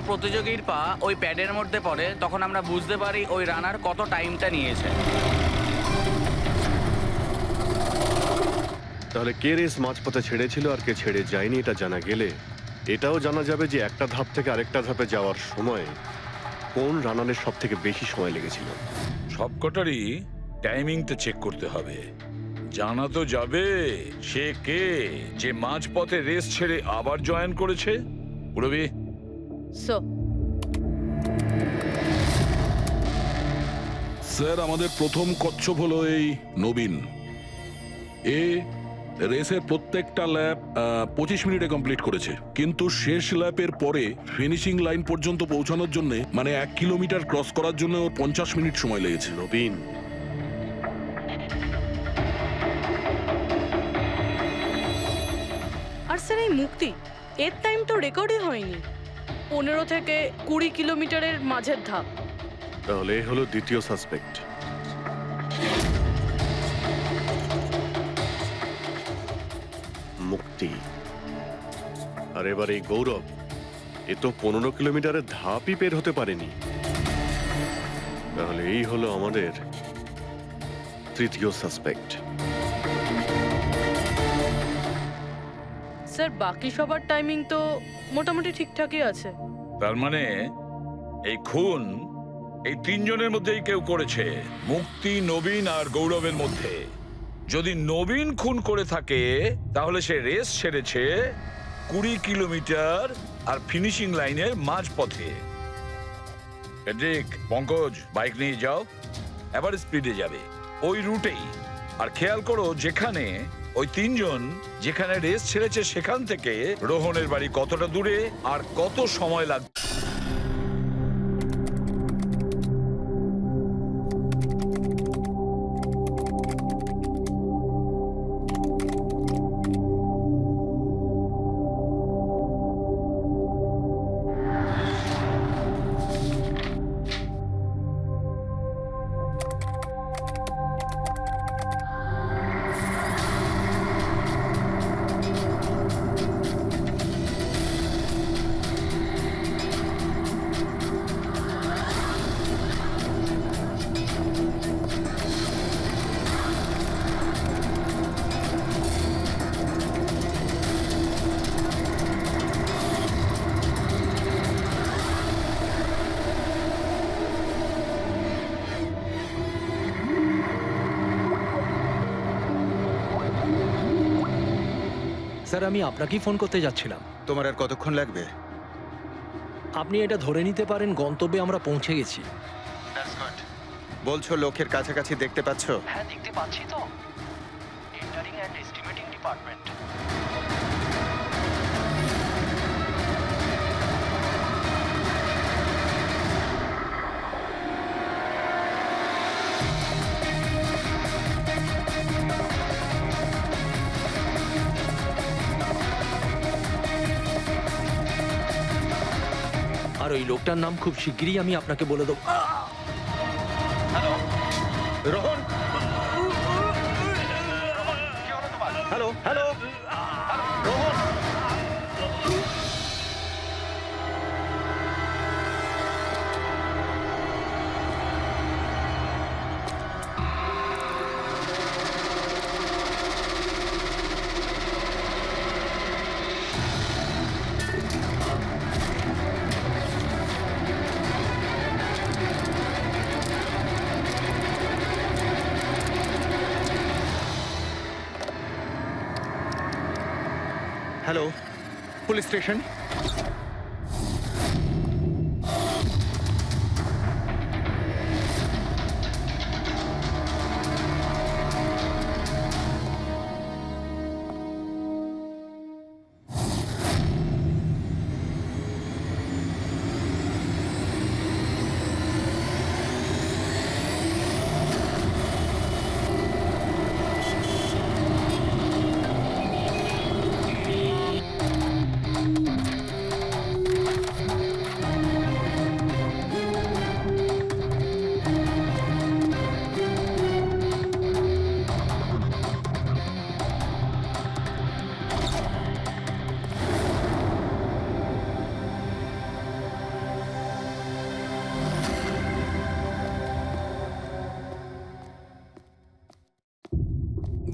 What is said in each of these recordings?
কোনো প্রতিযোগীর পা ওই প্যাডের মধ্যে পড়ে তখন আমরা বুঝতে পারি ওই রানার কত টাইমটা নিয়েছে। তাহলে কে রেস মাঝপথে ছেড়েছিল আর কে ছেড়ে যায়নি এটা জানা গেলে এটাও জানা যাবে যে একটা ধাপ থেকে আরেকটা ধাপে যাওয়ার সময় কোন রানারের সব থেকে বেশি সময় লেগেছিল। সবকটারই টাইমিংটা চেক করতে হবে। জানা তো যাবে সে কে যে মাঝপথে রেস ছেড়ে আবার জয়েন করেছে। পুরবি, সো স্যার, আমাদের প্রথম কচ্ছপ হলো এই নবীন। এ রেসের প্রত্যেকটা ল্যাপ 25 মিনিটে কমপ্লিট করেছে, কিন্তু শেষ ল্যাপের পরে ফিনিশিং লাইন পর্যন্ত পৌঁছানোর জন্য মানে 1 কিলোমিটার ক্রস করার জন্য ওর 50 মিনিট সময় লেগেছে। নবীন, আর স্যার এই মুক্তি এর টাইম তো রেকর্ডই হয়নি। 15 থেকে 20 কিলোমিটারের মাঝের ধাপ। তাহলে এ হলো দ্বিতীয় সাসপেক্ট। মুক্তি। আর এবার এই গৌরব, এ তো 15 কিলোমিটারের ধাপই বের হতে পারেনি। তাহলে এই হলো আমাদের তৃতীয় সাসপেক্ট। স্যার বাকি সবার টাইমিং তো মোটামুটি ঠিকঠাকই আছে। তার মানে এই খুন এই তিনজনের মধ্যেই কেউ করেছে, মুক্তি, নবীন আর গৌরবের মধ্যে। যদি নবীন খুন করে থাকে তাহলে সে রেস ছেড়েছে 20 কিলোমিটার আর ফিনিশিং লাইনের মাঝপথে। পেড্রিক, পঙ্কজ, বাইক নিয়ে যাও, এবার স্পিডে যাবে ওই রুটেই। আর খেয়াল করো যেখানে ওই তিনজন যেখানে রেস ছেড়েছে সেখান থেকে রোহনের বাড়ি কতটা দূরে আর কত সময় লাগবে। স্যার, আমি আপনাকেই ফোন করতে যাচ্ছিলাম। তোমার আর কতক্ষণ লাগবে? আপনি এটা ধরে নিতে পারেন গন্তব্যে আমরা পৌঁছে গেছি। বলছো লোকের কাছাকাছি দেখতে পাচ্ছ? হ্যাঁ, দেখতে পাচ্ছি তো। Entering and estimating department. আর ওই লোকটার নাম খুব শিগগিরই আমি আপনাকে বলে দেবো। Hello Rohan, hello hello Rohan. Hello, police station.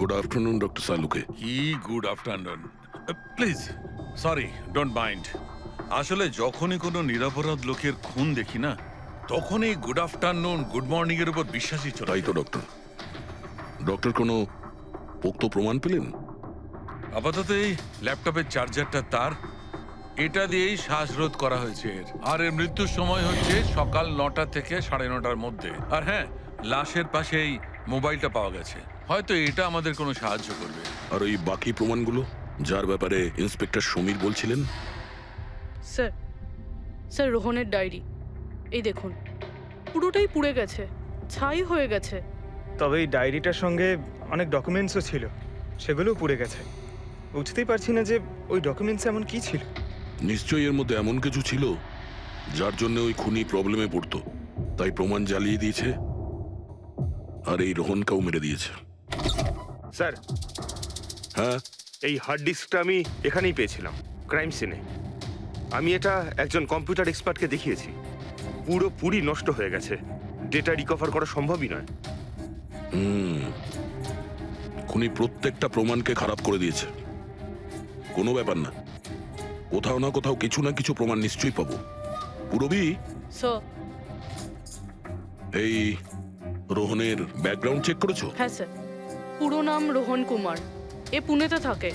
Good afternoon doctor Salunke. কি good afternoon. Please sorry, don't mind. আসলে যখনই কোনো নিরপরাধ লোকের খুন দেখি না, তখনই গুড আফটারনুন গুড মর্নিং এর উপর বিশ্বাসই চলে তাই তো যায়। ডক্টর। ডক্টর কোনো পোক্ত প্রমাণ পেলেন? আপাতত এই ল্যাপটপের চার্জারটা তার, এটা দিয়েই শ্বাসরোধ করা হয়েছে এর। আর এর মৃত্যুর সময় হচ্ছে সকাল 9টা থেকে 9:30টার মধ্যে। আর হ্যাঁ, লাশের পাশে এই মোবাইলটা পাওয়া গেছে। হয়তো এটা আমাদের কোনো সাহায্য করবে। আর ওই বাকি প্রমাণগুলো যার ব্যাপারে ইন্সপেক্টর সমীর বলছিলেন? স্যার স্যার রোহনের ডায়েরি এই দেখুন, পুরোটাই পুড়ে গেছে, ছাই হয়ে গেছে। তবে এই ডায়েরিটার সঙ্গে অনেক ডকুমেন্টসও ছিল, সেগুলোও পুড়ে গেছে। বুঝতেই পারছি না যে ওই ডকুমেন্টস এমন কি ছিল। নিশ্চয়ই এর মধ্যে এমন কিছু ছিল যার জন্য ওই খুনি প্রবলেমে পড়তো, তাই প্রমাণ জ্বালিয়ে দিয়েছে আর এই রোহনকেও মেরে দিয়েছে। স্যার, হ্যাঁ, এই হার্ড ডিস্কটা আমি এখানেই পেয়েছিলাম, ক্রাইম সিনে। আমি এটা একজন কম্পিউটার এক্সপার্টকে দেখিয়েছি। পুরোপুরি নষ্ট হয়ে গেছে, ডেটা রিকভার করা সম্ভবই নয়। খুনি প্রত্যেকটা প্রমাণকে খারাপ করে দিয়েছে। কোনো ব্যাপার না, কোথাও না কোথাও কিছু না কিছু প্রমাণ নিশ্চয়ই পাবো। পুরবি, স্যার। এই রোহনের ব্যাকগ্রাউন্ড চেক করেছো? হ্যাঁ স্যার, পুরো নাম রোহন কুমার। এ পুনেতে থাকে,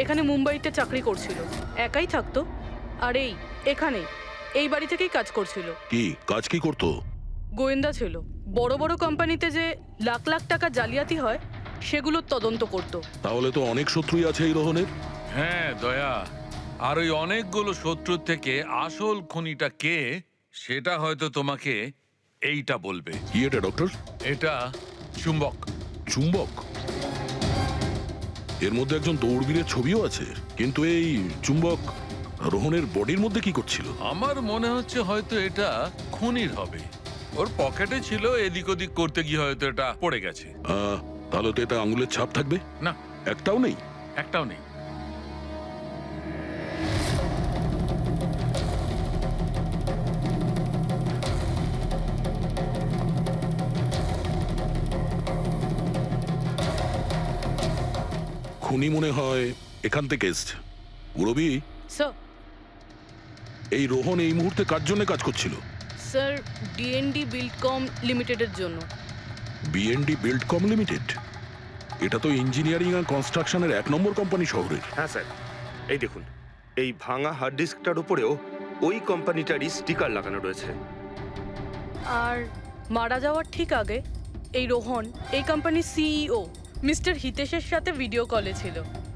এখানে মুম্বাইতে চাকরি করছিল, একাই থাকতো। আর এখানে এই বাড়ি থেকেই কাজ করছিল। কি কাজ কি করতো? গোয়েন্দা ছিল। বড় বড় কোম্পানিতে যে লাখ লাখ টাকা জালিয়াতি হয় সেগুলোর তদন্ত করত। তাহলে তো অনেক শত্রুই আছে এই রোহনের। হ্যাঁ দয়া, আর ওই অনেকগুলো শত্রুর থেকে আসল খুনিটা কে সেটা হয়তো তোমাকে এইটা বলবে। কি এটা ডক্টর? এটা চুম্বক। চুম্বক? এর মধ্যে একজন দৌড়বীরের ছবিও আছে, কিন্তু এই চুম্বক রোহনের বডির মধ্যে কি করছিল? আমার মনে হচ্ছে হয়তো এটা খুনির হবে। ওর পকেটে ছিল, এদিক ওদিক করতে গিয়ে হয়তো এটা পড়ে গেছে। তাহলে তো এটা আঙুলের ছাপ থাকবে? না, একটাও নেই। একটাও নেই। খুনি মনে হয় এখান থেকে এসছে। মুরবি, স্যার। এই রোহন এই মুহূর্তে কার জন্য কাজ করছিল? স্যার, ডিএনডি বিল্ডকম লিমিটেডের জন্য। BND Buildcom limited? এটা তো ইঞ্জিনিয়ারিং আর কনস্ট্রাকশনের 1 নম্বর কোম্পানি শহরের। হ্যাঁ স্যার, এই দেখুন, এই ভাঙা হার্ড ডিস্কটার উপরেও ওই কোম্পানিটারই স্টিকার লাগানো রয়েছে। আর মারা যাওয়ার ঠিক আগে এই রোহন এই কোম্পানির সিইও মিস্টার হিতেশের সাথে ভিডিও কলে ছিল।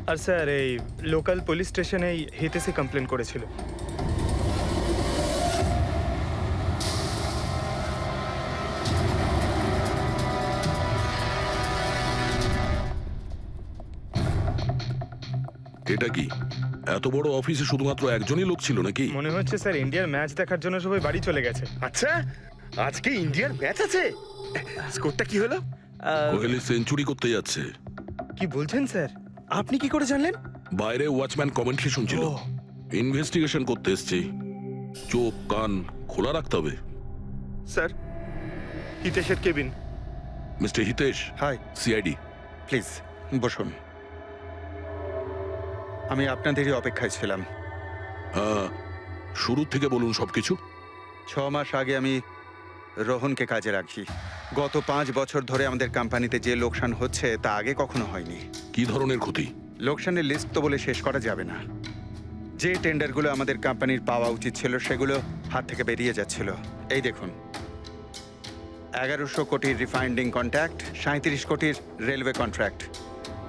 আর স্যার, এই লোকাল পুলিশ স্টেশনে হিতেশে কমপ্লেন করেছিল। এটা কি এত বড় অফিসে শুধুমাত্র একজনই লোক ছিল নাকি? মনে হচ্ছে স্যার ইন্ডিয়ার ম্যাচ দেখার জন্য সবাই বাড়ি চলে গেছে। আচ্ছা, আজকে ইন্ডিয়ার ম্যাচ আছে? স্কোরটা কি হলো? কোহলি সেঞ্চুরি করতে যাচ্ছে। কি বলছেন স্যার? আপনি কি করে জানলেন? বাইরে ওয়াচম্যান কমেন্ট্রি শুনছিল। ও। ইনভেস্টিগেশন করতে এসেছি, চোখ কান খোলা রাখতে হবে। স্যার, হিতেশের cabin. Mister Hitesh, hi, CID. Please বসুন। আমি আপনাদেরই অপেক্ষায় ছিলাম। শুরু থেকে বলুন সবকিছু। 6 মাস আগে আমি রোহনকে কাজে রাখি। গত 5 বছর ধরে আমাদের কোম্পানিতে যে লোকসান হচ্ছে তা আগে কখনো হয়নি। কি ধরনের ক্ষতি? লোকসানের লিস্ট তো বলে শেষ করা যাবে না। যে টেন্ডারগুলো আমাদের কোম্পানির পাওয়া উচিত ছিল সেগুলো হাত থেকে বেরিয়ে যাচ্ছিল। এই দেখুন, 1100 কোটির রিফাইন্ডিং কন্ট্রাক্ট, 37 কোটির রেলওয়ে কন্ট্রাক্ট,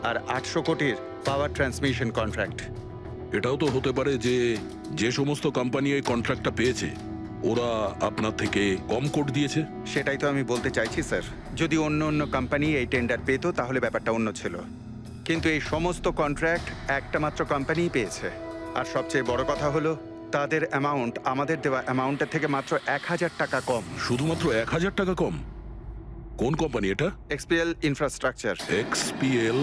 আর 800 কোটির পাওয়ার ট্রান্সমিশন কন্ট্রাক্ট। এটাও তো হতে পারে যে যে সমস্ত কোম্পানি এই কন্ট্রাক্টটা পেয়েছে ওরা আপনার থেকে কম কোট দিয়েছে। সেটাই তো আমি বলতে চাইছি স্যার। যদি অন্য অন্য কোম্পানি এই টেন্ডার পেত তাহলে ব্যাপারটা অন্য ছিল, কিন্তু এই সমস্ত কন্ট্রাক্ট একটা মাত্র কোম্পানিই পেয়েছে। আর সবচেয়ে বড় কথা হলো তাদের অ্যামাউন্ট আমাদের দেওয়া অ্যামাউন্টের থেকে মাত্র 1000 টাকা কম। শুধুমাত্র 1000 টাকা কম? কোন কোম্পানি এটা? XPL infrastructure. XPL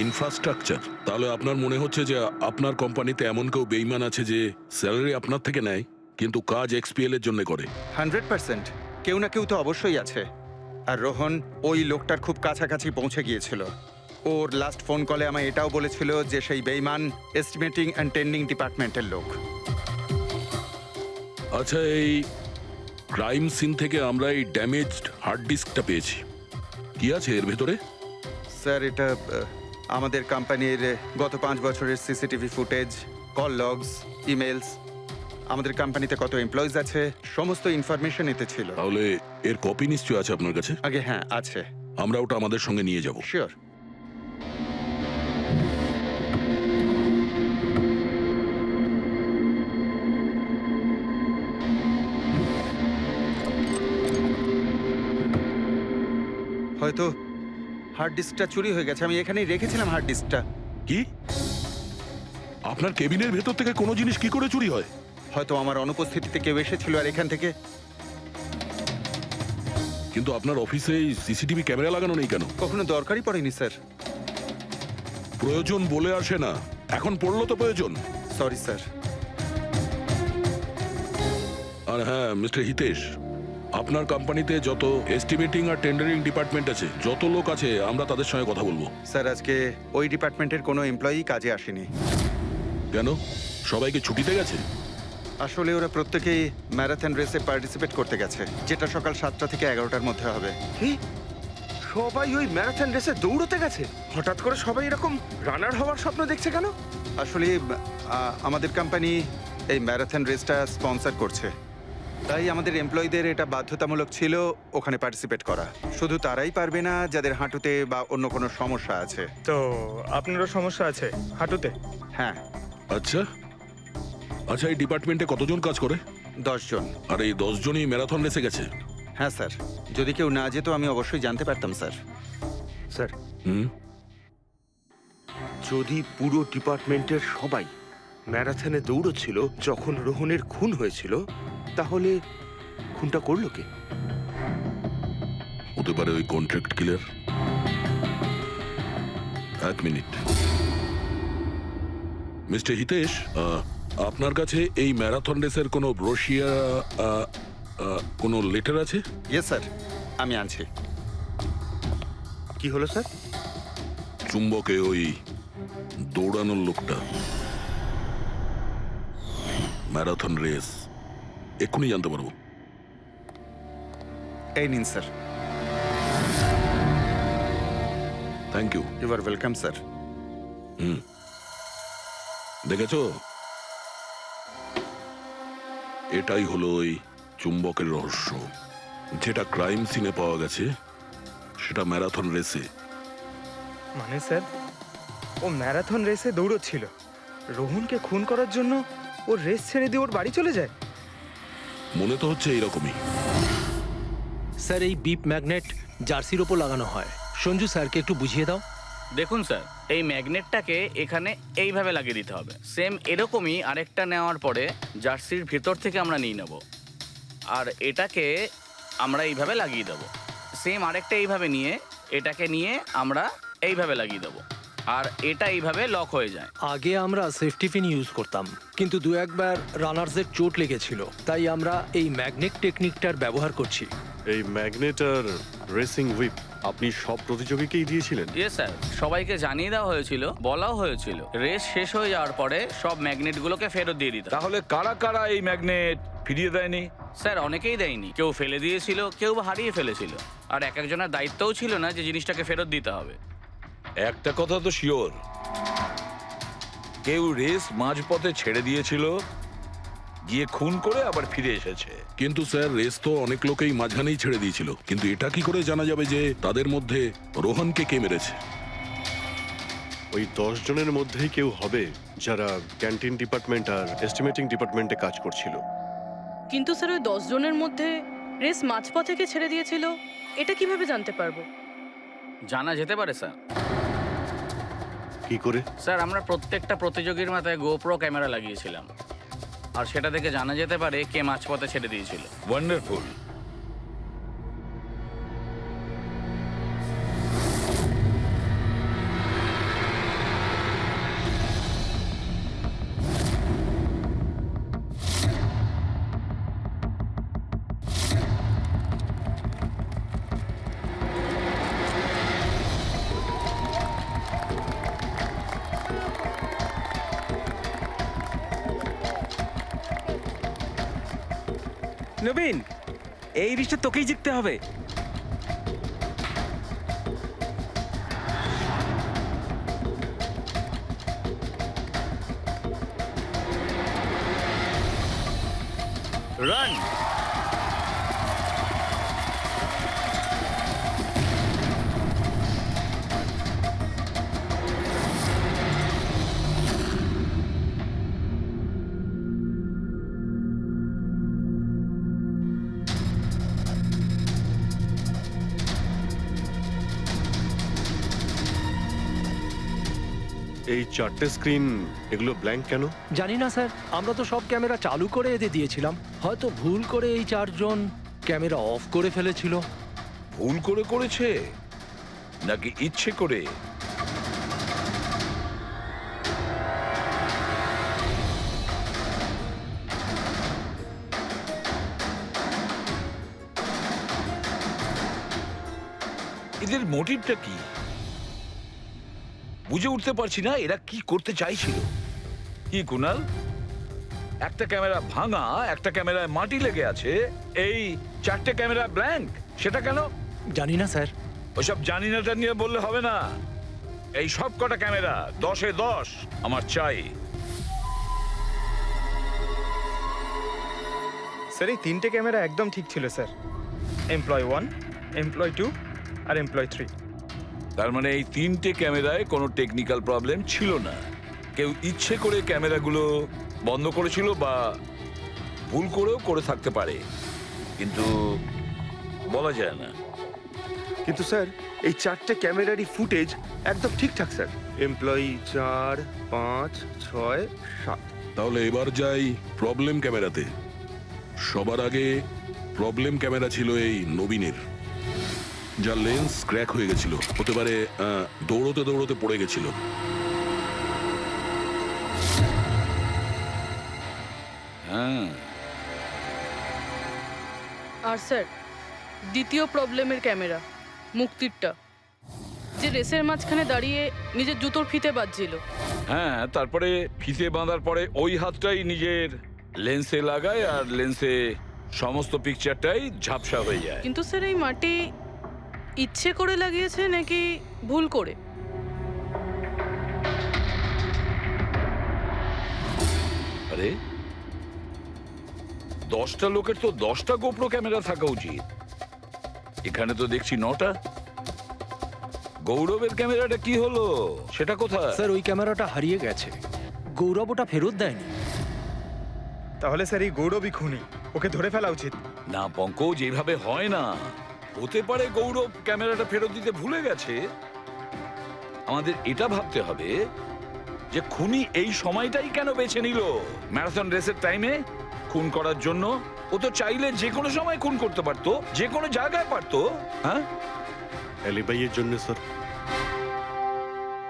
infrastructure? তাহলে আপনার মনে হচ্ছে যে আপনার কোম্পানিতে এমন কেউ বেইমান আছে যে স্যালারি আপনার থেকে নেয় কিন্তু কাজ এক্সপিএল এর জন্য করে? 100%। কেউ না কেউ তো অবশ্যই আছে। আর রোহন ওই লোকটার খুব কাছাকাছি পৌঁছে গিয়েছিল। ওর লাস্ট ফোন কলে আমায় এটাও বলেছিল যে সেই বেইমান এস্টিমেটিং অ্যান্ড টেন্ডিং ডিপার্টমেন্টের লোক। আচ্ছা, এই ক্রাইম সিন থেকে আমরা এই ড্যামেজড হার্ড ডিস্কটা পেয়েছি। কি আছে এর ভেতরে? স্যার, এটা আমাদের কোম্পানির গত 5 বছরের CCTV footage, call logs, emails, আমাদের কোম্পানিতে কত এমপ্লয়িজ আছে, সমস্ত ইনফরমেশন এতে ছিল। তাহলে এর কপি নিশ্চয়ই আছে আপনার কাছে। আগে হ্যাঁ আছে। আমরা ওটা আমাদের সঙ্গে নিয়ে যাব। শিওর। হয়তো হার্ড ডিস্কটা চুরি হয়ে গেছে। আমি এখানেই রেখেছিলাম হার্ড ডিস্কটা। কি? আপনার কেবিনের ভেতর থেকে কোনো জিনিস কি করে চুরি হয়? হয়তো আমার অনুপস্থিতিতে কেউ এসেছিল আর এখান থেকে। কিন্তু আপনার অফিসে সিসিটিভি ক্যামেরা লাগানো নেই কেন? কখনো দরকারই পড়েনি স্যার। প্রয়োজন বলে আসে না, এখন পড়লো তো প্রয়োজন। Sorry sir. আর হ্যাঁ মিস্টার হিতেশ, আপনার কোম্পানিতে যত এস্টিমেটিং আর টেন্ডারিং ডিপার্টমেন্ট আছে, যত লোক আছে, আমরা তাদের সঙ্গে কথা বলবো। স্যার, আজকে ওই ডিপার্টমেন্টের কোনো এমপ্লয়ি কাজে আসেনি। কেন? সবাইকে ছুটিতে গেছে? আসলে ওরা প্রত্যেকেই ম্যারাথন রেসে পার্টিসিপেট করতে গেছে, যেটা সকাল 7টা থেকে 11টার মধ্যে হবে। কি সবাই ওই ম্যারাথন রেসে দৌড়তে গেছে? হঠাৎ করে সবাই এরকম রানার হওয়ার স্বপ্ন দেখছে কেন? আসলে আমাদের কোম্পানি এই ম্যারাথন রেসটা স্পন্সর করছে, তাই আমাদের এমপ্লয়ীদের এটা বাধ্যতামূলক ছিল ওখানে পার্টিসিপেট করা। শুধু তারাই পারবে না যাদের হাঁটুতে বা অন্য কোনো সমস্যা আছে। তো আপনারও সমস্যা আছে হাঁটুতে? হ্যাঁ। আচ্ছা আচ্ছা, এই ডিপার্টমেন্টে কতজন কাজ করে? 10 জন। আর এই 10 জনই ম্যারাথন রেসে গেছে? হ্যাঁ স্যার, যদি কেউ না যেত আমি অবশ্যই জানতে পারতাম স্যার। স্যার, হুম। যদি পুরো ডিপার্টমেন্টের সবাই ম্যারাথনে দৌড়চ্ছিল যখন রোহনের খুন হয়েছিল, তাহলে খুনটা করলো কে? হতে পারে ওই কন্ট্রাক্ট কিলার। 1 মিনিট। মিস্টার হিতেশ, আপনার কাছে এই ম্যারাথন রেসের কোনো ব্রোশিয়া, কোনো লেটার আছে? ইয়েস স্যার, আমি আনছি। কি হলো স্যার? চুম্বকে ওই দৌড়ানোর লোকটা, ম্যারাথন রেস, এক্ষুনি জানতে পারবো। এই নিন sir. Thank you. You are welcome sir. হুম, দেখেছো, এটাই হলো ওই চুম্বকের রহস্য। যেটা ক্রাইম সিনে পাওয়া গেছে সেটা ম্যারাথন রেসে। মানে স্যার, ও ম্যারাথন রেসে দৌড়চ্ছিল, রোহনকে খুন করার জন্য ও রেস ছেড়ে দিয়ে ওর বাড়ি চলে যায়? মনে তো হচ্ছে এইরকমই। স্যার, এই বিপ ম্যাগনেট জার্সির ওপর লাগানো হয়। সঞ্জু স্যারকে একটু বুঝিয়ে দাও। দেখুন স্যার, এই ম্যাগনেটটাকে এখানে এইভাবে লাগিয়ে দিতে হবে। সেম এরকমই আরেকটা নেওয়ার পরে জার্সির ভেতর থেকে আমরা নিয়ে নেব, আর এটাকে আমরা এইভাবে লাগিয়ে দেবো। সেম আরেকটা এইভাবে নিয়ে এটাকে নিয়ে আমরা এইভাবে লাগিয়ে দেবো, আর এটা এইভাবে লক হয়ে যায়। আগে আমরা সেফটি পিন ইউজ করতাম, কিন্তু 2-1বার রানার্সের চোট লেগেছিল, তাই আমরা এই ম্যাগনেট টেকনিকটার ব্যবহার করছি। এই ম্যাগনেট আর রেসিং হুইপ আপনি সব প্রতিযোগীকেই দিয়েছিলেন? ইয়েস স্যার, সবাইকে জানিয়ে দেওয়া হয়েছিল, বলাও হয়েছিল রেস শেষ হয়ে যাওয়ার পরে সব ম্যাগনেটগুলোকে ফেরত দিয়ে দিতে। তাহলে কারা কারা এই ম্যাগনেট ফিরিয়ে দেয়নি? স্যার, অনেকেই দেয়নি, কেউ ফেলে দিয়েছিল, কেউ বা হারিয়ে ফেলেছিল, আর এক একজনের দায়িত্বও ছিল না যে জিনিসটাকে ফেরত দিতে হবে। একটা কথা তো শিওর, কেউ রেস মাঝপথে ছেড়ে দিয়েছিল, গিয়ে খুন করে আবার ফিরে এসেছে। কিন্তু স্যার, রেস তো অনেক লোকেই মাঝখানেই ছেড়ে দিয়েছিল, কিন্তু এটা কি করে জানা যাবে যে তাদের মধ্যে রোহনকে কে মেরেছে? ওই 10 জনের মধ্যেই কেউ হবে যারা ক্যান্টিন ডিপার্টমেন্ট আর এস্টিমেটিং ডিপার্টমেন্টে কাজ করছিল। কিন্তু স্যার, ওই 10 জনের মধ্যে রেস মাঝপথ থেকে ছেড়ে দিয়েছিল, এটা কিভাবে জানতে পারবো? জানা যেতে পারে স্যার। কি করে? স্যার, আমরা প্রত্যেকটা প্রতিযোগীর মাথায় গোপ্রো ক্যামেরা লাগিয়েছিলাম, আর সেটা থেকে জানা যেতে পারে কে মাঝপথে ছেড়ে দিয়েছিল। ওয়ান্ডারফুল। নবীন, এই রেসটা তোকেই জিততে হবে। রান। এই চারটে স্ক্রিন এগুলো ব্ল্যাঙ্ক কেন? জানি না স্যার, আমরা তো সব ক্যামেরা চালু করে এদের দিয়েছিলাম। হয়তো ভুল করে এই চারজন ক্যামেরা অফ করে ফেলেছিল। ভুল করে করেছে নাকি ইচ্ছে করে? এদের মোটিভটা কি বুঝে উঠতে পারছি না। এরা কি করতে চাইছিল? কি কুনাল, একটা ক্যামেরা ভাঙা, একটা ক্যামেরায় মাটি লেগে আছে, এই চারটে ক্যামেরা ব্ল্যাঙ্ক, সেটা কেন? জানি না স্যার। ওইসব জানি নাটা নিয়ে বললে হবে না। এই সব কটা ক্যামেরা 10-এ 10 আমার চাই। স্যার, এই তিনটে ক্যামেরা একদম ঠিক ছিল স্যার। এমপ্লয় 1, এমপ্লয় 2 আর এমপ্লয় 3। তার মানে এই তিনটে ক্যামেরায় কোনো টেকনিক্যাল প্রবলেম ছিল না। কেউ ইচ্ছে করে ক্যামেরাগুলো বন্ধ করেছিল বা ভুল করেও করে থাকতে পারে, কিন্তু বলা যায় না। কিন্তু স্যার, এই চারটে ক্যামেরারই ফুটেজ একদম ঠিকঠাক স্যার। এমপ্লয়ি 4, 5, 6, 7। তাহলে এবার যাই প্রবলেম ক্যামেরাতে। সবার আগে প্রবলেম ক্যামেরা ছিল এই নবীনের, যার লেন্স ক্র্যাক হয়ে গেছিল। হতে পারে দৌড়তে দৌড়তে পড়ে গেছিল। হ্যাঁ, আর স্যার, দ্বিতীয় প্রবলেমের ক্যামেরা মুক্তিরটা, যে রেসের মাঝখানে দাঁড়িয়ে নিজের জুতোর ফিতে বাজছিল। হ্যাঁ, তারপরে ফিতে বাঁধার পরে ওই হাতটাই নিজের লেন্সে লাগায় আর লেন্সে সমস্ত পিকচারটাই ঝাপসা হয়ে যায়। কিন্তু স্যার, এই মাটি ইচ্ছে করে লাগিয়েছে নাকি ভুল করে? আরে 10টা লোকের তো 10টা গোপ্রো ক্যামেরা থাকা উচিত, এখানে তো দেখছি 9টা। গৌরবের ক্যামেরাটা কি হলো, সেটা কোথায়? স্যার, ওই ক্যামেরাটা হারিয়ে গেছে। গৌরব ওটা ফেরত দেয়নি। তাহলে স্যার এই গৌরবই খুনি, ওকে ধরে ফেলা উচিত। না পঙ্কজ, যেভাবে হয় না। হতে পারে গৌরব ক্যামেরাটা ফেরত দিতে ভুলে গেছে। আমাদের এটা ভাবতে হবে যে খুনি এই সময়টাই কেন বেছে নিল ম্যারাথন রেসের টাইমে খুন করার জন্য। ও তো চাইলে যে কোনো সময় খুন করতে পারতো, যে কোনো জায়গায় পারতো। হ্যাঁ, অ্যালিবাইয়ের জন্য স্যার,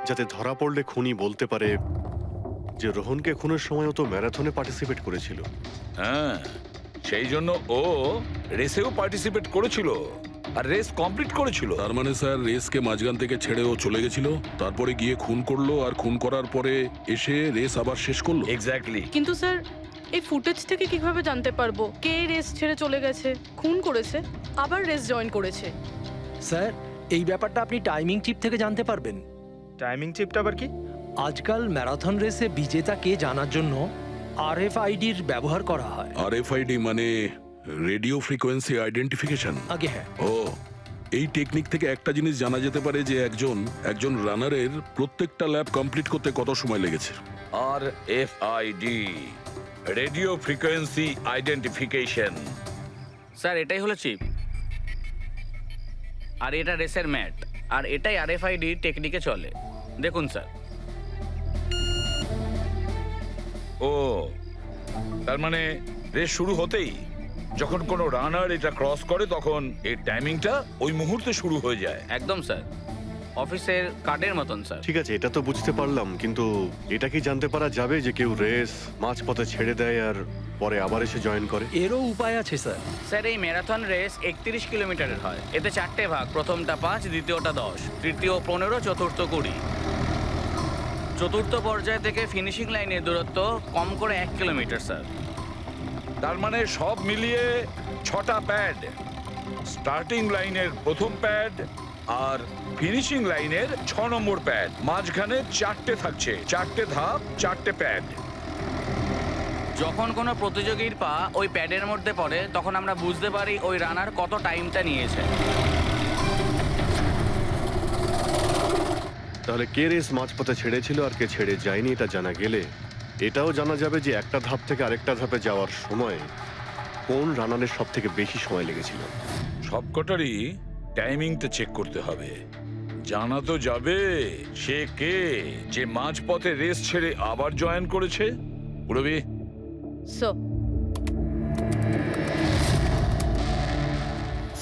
যাতে ধরা পড়লে খুনি বলতে পারে যে রোহনকে খুনের সময় ও তো ম্যারাথনে পার্টিসিপেট করেছিল। হ্যাঁ, সেই জন্য ও রেসেও পার্টিসিপেট করেছিল আর রেস কমপ্লিট করেছিল। তার মানে স্যার, রেসকে মাঝখান থেকে ছেড়ে ও চলে গেছিল, তারপরে গিয়ে খুন করলো, আর খুন করার পরে এসে রেস আবার শেষ করলো। এক্স্যাক্টলি। কিন্তু স্যার, এই ফুটেজ থেকে কিভাবে জানতে পারবো কে রেস ছেড়ে চলে গেছে, খুন করেছে, আবার রেস জয়েন করেছে? স্যার, এই ব্যাপারটা আপনি টাইমিং চিপ থেকে জানতে পারবেন। টাইমিং চিপটা আবার কি? আজকাল ম্যারাথন রেসে বিজেতা কে জানার জন্য RFIDর ব্যবহার করা হয়। RFID মানে রেডিও ফ্রিকোয়েন্সি আইডেন্টিফিকেশন। আগে হ্যাঁ। ও, এই টেকনিক থেকে একটা জিনিস জানা যেতে পারে যে একজন রানারের প্রত্যেকটা ল্যাব কমপ্লিট করতে কত সময় লেগেছে। RFID, radio frequency identification. Sir, এটাই হলো চিপ, আর এটা রেসের ম্যাট, আর এটাই RFID টেকনিকে চলে। দেখুন স্যার। ও, তার মানে রেস শুরু হতেই যখন কোনো রানার এটা ক্রস করে তখন এই টাইমিংটা ওই মুহূর্তে শুরু হয়ে যায়। একদম স্যার, অফিসের কার্ডের মতন স্যার। ঠিক আছে, এটা তো বুঝতে পারলাম, কিন্তু এটা কি জানতে পারা যাবে যে কেউ রেস মাঝপথে ছেড়ে দেয় আর পরে আবার এসে জয়েন করে? এরও উপায় আছে স্যার। স্যার, এই ম্যারাথন রেস 31 কিলোমিটারের হয়। এতে 4টে ভাগ, প্রথমটা 5, দ্বিতীয়টা 10, তৃতীয় 15, চতুর্থ 20। চতুর্থ পর্যায় থেকে ফিনিশিং লাইনের দূরত্ব কম করে 1 কিলোমিটার স্যার। তার মানে সব মিলিয়ে 6টা প্যাড। স্টার্টিং লাইনের প্রথম প্যাড আর ফিনিশিং লাইনের 6 নম্বর প্যাড। মাঝখানে 4টে থাকছে, 4টে ধাপ, 4টে প্যাড। যখন কোনো প্রতিযোগীর পা ওই প্যাডের মধ্যে পড়ে তখন আমরা বুঝতে পারি ওই রানার কত টাইমটা নিয়েছে। তাহলে কে রেস মাঝপথে ছেড়েছিল আর কে ছেড়ে যায়নি এটা জানা গেলে এটাও জানা যাবে যে একটা ধাপ থেকে আরেকটা ধাপে যাওয়ার সময় কোন রানারের সব থেকে বেশি সময় লেগেছিল। সবকটারই টাইমিংটা চেক করতে হবে। জানা তো যাবে সে কে, যে মাঝপথে রেস ছেড়ে আবার জয়েন করেছে। পুরবি, সো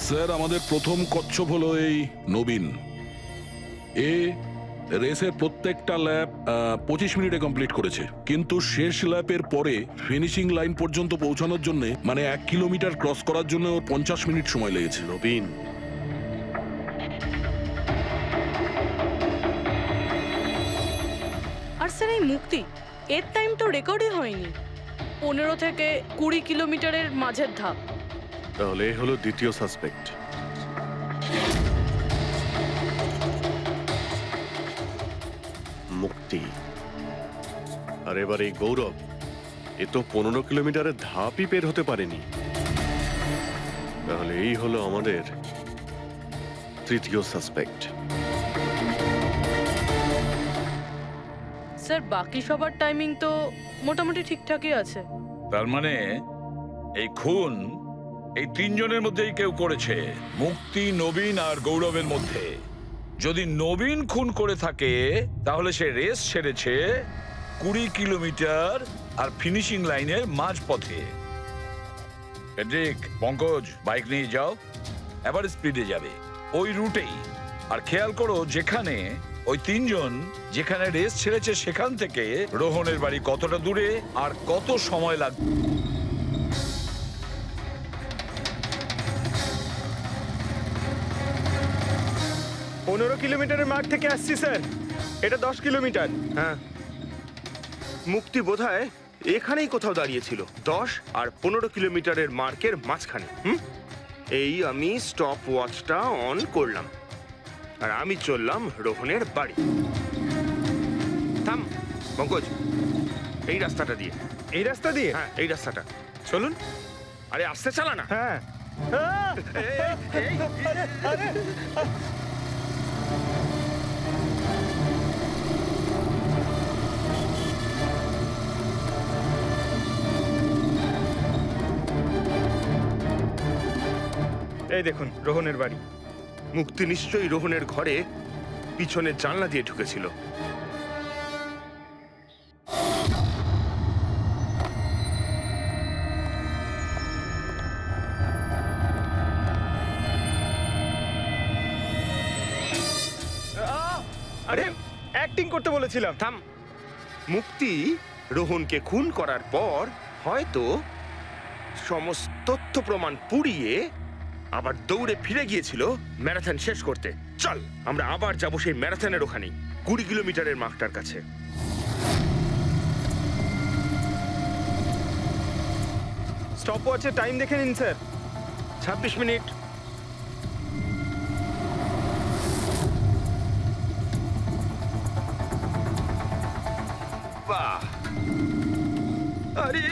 স্যার, আমাদের প্রথম কচ্ছপ হলো এই নবীন। এ রেসের প্রত্যেকটা ল্যাপ 25 মিনিটে কমপ্লিট করেছে, কিন্তু শেষ ল্যাপের পরে ফিনিশিং লাইন পর্যন্ত পৌঁছানোর জন্য, মানে 1 কিলোমিটার ক্রস করার জন্য ওর 50 মিনিট সময় লেগেছে। নবীন, আর স্যার এই মুক্তি, এর টাইম তো রেকর্ডই হয়নি। 15 থেকে 20 কিলোমিটারের মাঝের ধাপ। তাহলে এ হলো দ্বিতীয় সাসপেক্ট। মুক্তি। আর এবার এই গৌরব, এ তো 15 কিলোমিটারের ধাপই বের হতে পারেনি। তাহলে এই হলো আমাদের তৃতীয় সাসপেক্ট। স্যার বাকি সবার টাইমিং তো মোটামুটি ঠিকঠাকই আছে। তার মানে এই খুন এই 3 জনের মধ্যেই কেউ করেছে, মুক্তি, নবীন আর গৌরবের মধ্যে। যদি নবীন খুন করে থাকে তাহলে সে রেস ছেড়েছে 20 কিলোমিটার আর ফিনিশিং লাইনের মাঝপথে। পেড্রিক, পঙ্কজ, বাইক নিয়ে যাও, এবার স্পিডে যাবে ওই রুটেই। আর খেয়াল করো যেখানে ওই 3 জন যেখানে রেস ছেড়েছে সেখান থেকে রোহনের বাড়ি কতটা দূরে আর কত সময় লাগবে। পনেরো কিলোমিটারের মাঠ থেকে আসছি স্যার, এটা 10 কিলোমিটার। হ্যাঁ, মুক্তি বোধহয় এখানেই কোথাও দাঁড়িয়েছিল, 10 আর 15 কিলোমিটারের মার্কের মাঝখানে। এই আমি স্টপ ওয়াচটা অন করলাম আর আমি চললাম রোহনের বাড়ি। থাম পঙ্কজ, এই রাস্তাটা দিয়ে। এই রাস্তা দিয়ে? হ্যাঁ, এই রাস্তাটা। চলুন। আরে আস্তে চালা না। হ্যাঁ। এই দেখুন রোহনের বাড়ি। মুক্তি নিশ্চয়ই রোহনের ঘরে পিছনের জানলা দিয়ে ঢুকেছিল। আরে অ্যাক্টিং করতে বলেছিলাম। থাম। মুক্তি রোহনকে খুন করার পর হয়তো সমস্ত তথ্য প্রমাণ পুড়িয়ে আবার দৌড়ে ফিরে গিয়েছিল ম্যারাথন শেষ করতে। চল আমরা আবার যাব সেই ম্যারাথনের ওখানেই, 20 কিলোমিটারের মার্কটার কাছে। স্টপ ওয়াচে টাইম দেখে নিন স্যার। 26 মিনিট। বাহ, আরে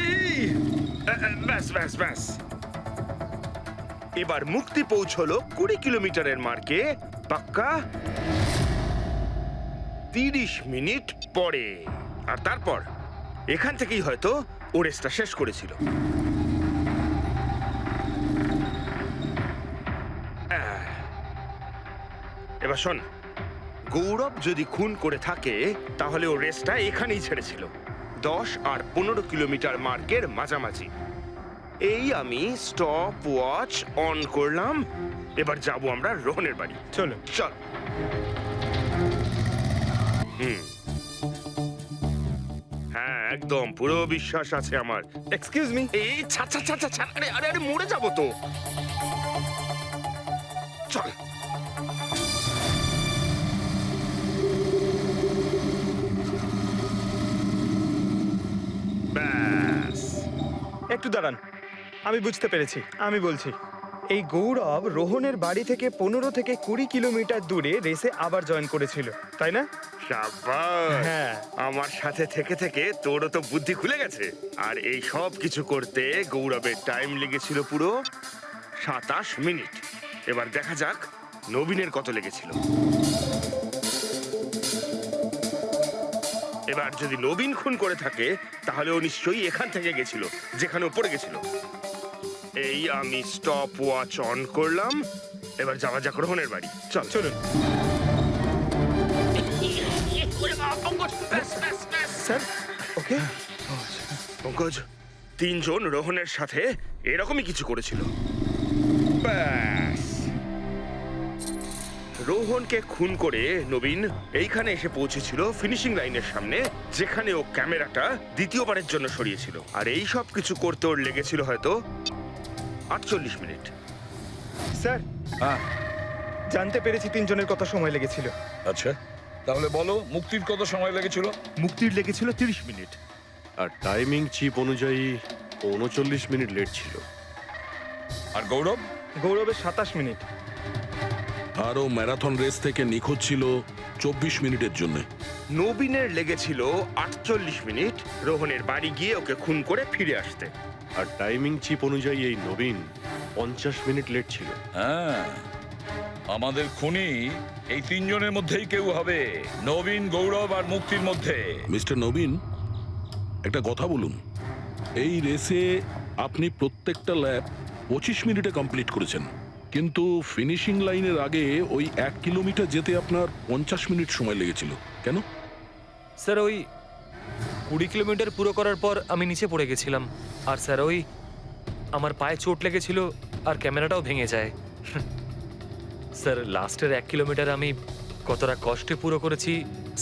ব্যাস ব্যাস ব্যাস। এবার মুক্তি পৌঁছলো 20 কিলোমিটারের মার্কে পাক্কা 30 মিনিট পরে। আর তারপর এখান থেকেই হয়তো ও রেসটা শেষ করেছিল। এবার শোন, গৌরব যদি খুন করে থাকে তাহলে ও রেসটা এখানেই ছেড়েছিল, 10 আর 15 কিলোমিটার মার্কের মাঝামাঝি। এই আমি স্টপ ওয়াচ অন করলাম, এবার যাব আমরা রোহনের বাড়ি। চলো। চল। হ্যাঁ, একদম পুরো বিশ্বাস আছে আমার। Excuse me. এই ছা ছা ছা ছা ছা, আরে আরে আরে মরে যাবো তো। চল। ব্যাস। একটু দাঁড়ান। আমি বুঝতে পেরেছি, আমি বলছি। এই গৌরব রোহনের বাড়ি থেকে 15 থেকে 20 কিলোমিটার দূরে রেসে আবার জয়েন করেছিল, তাই না? শাবাশ! হ্যাঁ। আমার সাথে থেকে থেকে তোরও তো বুদ্ধি খুলে গেছে। আর এই সব কিছু করতে গৌরবের টাইম লেগেছিল পুরো 27 মিনিট। এবার দেখা যাক নবীনের কত লেগেছিল। এবার যদি নবীন খুন করে থাকে তাহলে ও নিশ্চয়ই এখান থেকে গেছিল, যেখানে ও পড়ে গেছিল। এই আমি স্টপ ওয়াচ অন করলাম। এবার যাওয়া যাক রোহনের বাড়ি। চল চলুন স্যার। ওকে, পঙ্কজ, তিনজন রোহনের সাথে এরকমই কিছু করেছিল। ব্যাস, রোহনকে খুন করে নবীন এইখানে এসে পৌঁছেছিল ফিনিশিং লাইনের সামনে, যেখানে ও ক্যামেরাটা দ্বিতীয়বারের জন্য সরিয়েছিল। আর এই সব কিছু করতে ওর লেগেছিল হয়তো 48 মিনিট। স্যার হ্যাঁ, জানতে পেরেছি তিনজনের কত সময় লেগেছিল। আচ্ছা তাহলে বলো মুক্তির কত সময় লেগেছিল? মুক্তির লেগেছিল 30 মিনিট। আর টাইমিং চিপ অনুযায়ী 39 মিনিট লেট ছিল। আর গৌরব? গৌরবের 27 মিনিট। আর ও ম্যারাথন রেস থেকে নিখোঁজ ছিল 24 মিনিটের জন্য। নবীনের লেগেছিল 48 মিনিট রোহনের বাড়ি গিয়ে ওকে খুন করে ফিরে আসতে। আর টাইমিং চিপ অনুযায়ী এই নবীন 50 মিনিট লেট ছিল। হ্যাঁ, আমাদের খুনি এই তিনজনের মধ্যেই কেউ হবে, নবীন, গৌরব আর মুক্তির মধ্যে। মিস্টার নবীন, একটা কথা বলুন। এই রেসে আপনি প্রত্যেকটা ল্যাপ 25 মিনিটে কমপ্লিট করেছেন, কিন্তু ফিনিশিং লাইনের আগে ওই 1 কিলোমিটার যেতে আপনার 50 মিনিট সময় লেগেছিল। কেন? স্যার ওই 20 কিলোমিটার পুরো করার পর আমি নিচে পড়ে গেছিলাম। আর স্যার ওই আমার পায়ে চোট লেগেছিল আর ক্যামেরাটাও ভেঙে যায়। স্যার লাস্টের 1 কিলোমিটার আমি কতটা কষ্টে পুরো করেছি